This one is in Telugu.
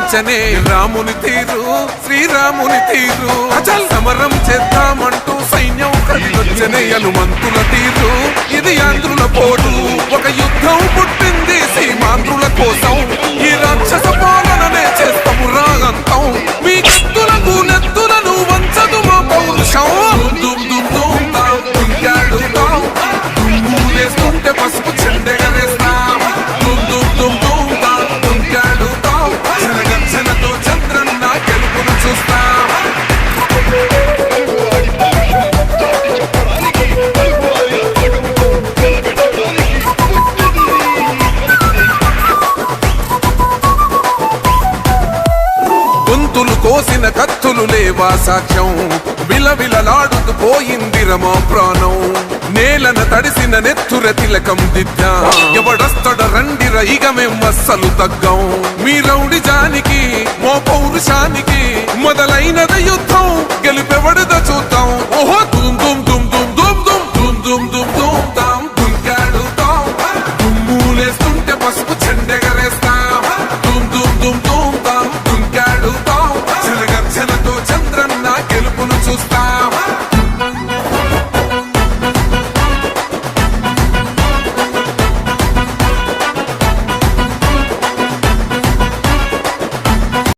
నచ్చనే రాముని తీరు శ్రీరాముని తీరు అచల్ సమరం చేద్దామంటూ సైన్యం కదిలొచ్చనే హనుమంతుల తీరు ఇది ఆంధ్రుల పోటు ఒక యుద్ధం పుట్టింది సీమాంధ్రుల కోసం ఈ రాక్షస పాలననే చేస్తాము రాగంతం మీ కత్తులకు నెత్తులను వంచదు మా పౌరుషం దుమ్ములేస్తుంటే పసుపు చెండెగరేస్తాం జనగర్జనతో చంద్రన్న గెలుపును చూస్తాం గొంతులు కోసిన కత్తులు లేవా సాక్ష్యం విలవిలలాడుతూ పోయింది రమా ప్రాణం నేలన తడిసిన నెత్తుర తిలకం దిద్దా ఎవడొస్తడ రండిర ఇక మేమస్సలు తగ్గం మీ రౌడి జానికి మో పౌరుషానికి మొదలైనది యుద్ధం